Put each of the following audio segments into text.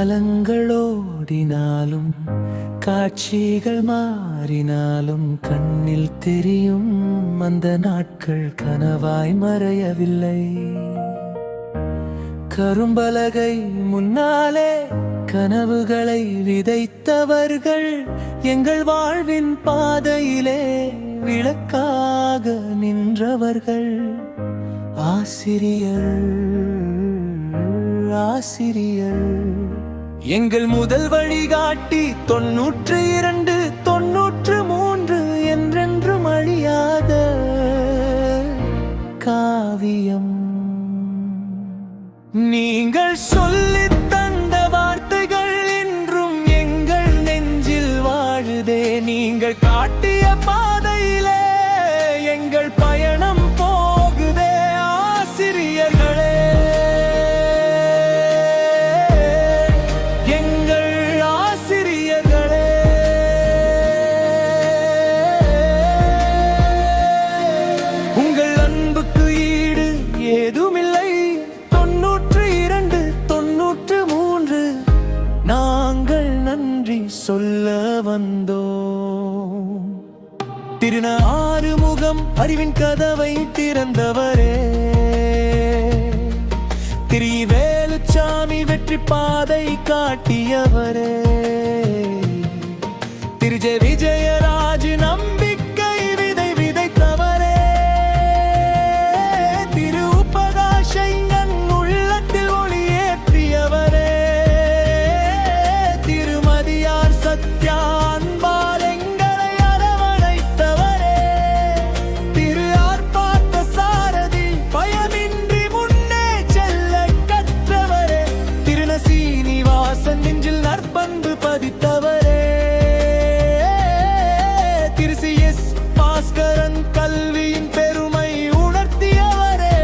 காலங்கள் ஓடினாலும் காட்சிகள் மாறினாலும் கண்ணில் தெரியும் அந்த நாட்கள் கனவாய் மறையவில்லை. கரும்பலகை முன்னாலே கனவுகளை விதைத்தவர்கள் எங்கள் வாழ்வின் பாதையிலே விளக்காக நின்றவர்கள். ஆசிரியர் ஆசிரியர் எங்கள் முதல் வழிகாட்டி 92 93 என்றென்றும் அழியாத காவியம். நீங்கள் சொல்லித் தந்த வார்த்தைகள் இன்றும் எங்கள் நெஞ்சில் வாழுதே. நீங்கள் காட்டிய பாதையிலே எங்கள் பயணம் போகுதே. ஆசிரியர்களே, எங்கள் ஆசிரியர்களே, உங்கள் அன்புக்கு ஈடு ஏதுமில்லை. 92 93 நாங்கள் நன்றி சொல்ல வந்தோம். ஆறுமுகம் அறிவின் கதவை திறந்தவரே, திரிவேலுச்சாமி வெற்றி பாதை காட்டியவரே, ஜெ விஜயராஜ் நம்பிக்கை விதை விதைத்தவரே, திரு உபகாஷங்கன் உள்ளத்தில் ஒளியேற்றியவரே, திருமதியார் சத்யா அன்பால் எங்களை அரவணைத்தவரே, திரு ஆர்ப்பாட்ட சாரதி பயமின்றி முன்னே செல்ல கற்றவரே, திரு சீனிவாசன் நெஞ்சில் நற்பண்பு பதித்தவரே, திரு சி.எஸ். பாஸ்கரன் கல்வியின் பெருமை உணர்த்தியவரே,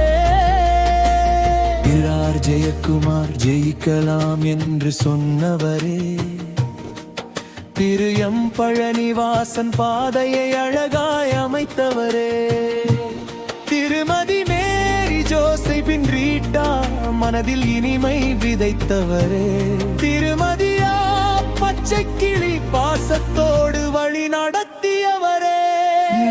திரு ஆர். ஜெயக்குமார் ஜெயிக்கலாம் என்று சொன்னவரே, திரு எம். பழனிவாசன் பாதையை அழகாய் அமைத்தவரே, திருமதி மேரி ஜோசபின் ரீட்டா மனதில் இனிமை விதைத்தவரே, திருமதியா பச்சை கிளி பாசத்தோடு வழி நடத்தியவரே.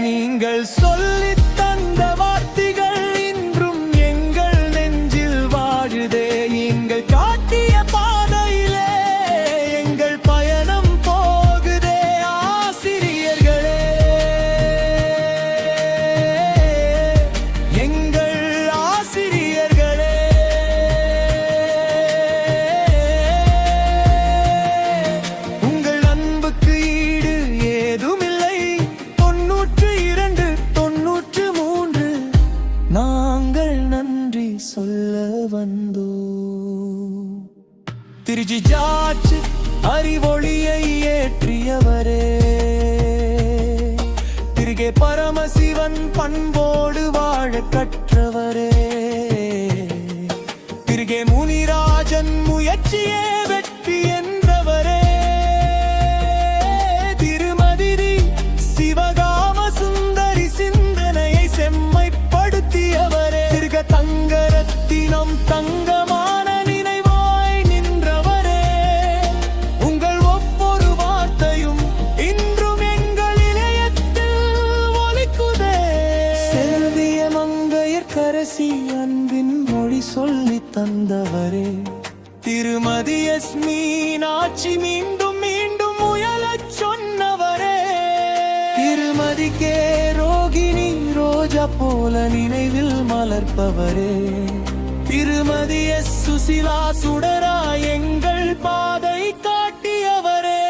நீங்கள் சொல்லித் தந்த வார்த்தைகள் இன்றும் எங்கள் நெஞ்சில் வாழுதே. நீங்கள் காட்டிய பாதையிலே எங்கள் பயணம் போகுதே. ஆசிரியர்களே, எங்கள் ஆசிரியர்களே, உங்கள் அன்புக்கு ஈடு ஏதுமில்லை. 92 93 நாங்கள் நன்றி சொல்ல வந்தோம். திருச்சி ஜார்ஜ் அறிவொளியை ஏற்றியவரே, திருகே பரமசிவன் பண்போடு வாழ கற்றவரே, திருகே முனிராஜன் முயற்சியே வெற்றி என்றவரே, திருமதி சிவகாம சுந்தரி சிந்தனையை செம்மைப்படுத்தியவரே, திருக தங்கரத்தினம் தங்கமான நினைவாய் நின்றவரே, உங்கள் ஒவ்வொரு வார்த்தையும் இன்றும் எங்கள் இளையத்தில் ஒலிக்குதே. செல்விய மங்கையர் கரசி அன்பின் மொழி சொல்லி தந்தவரே, திருமதி எஸ். மீனாட்சி மீண்டும் மீண்டும் முயலச் சொன்னவரே, திருமதி கே. ரோகிணி ரோஜா போல நினைவில் மலர்ப்பவரே, திருமதி எஸ். சுசிலா சுடரா எங்கள் பாதை காட்டியவரே,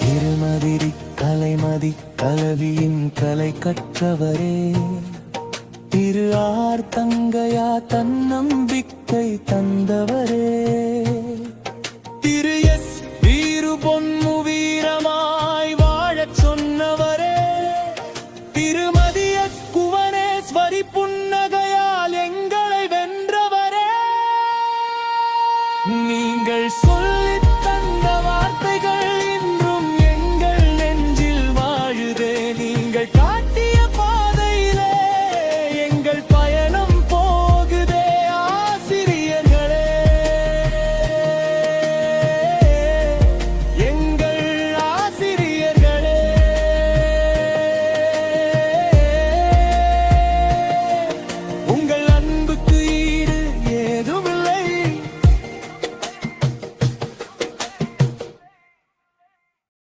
திருமதி கலைமதி கலவியின் கலை கற்றவரே, திரு ஆர். தங்கையா தன்னம்பிக்கை தந்தவரே.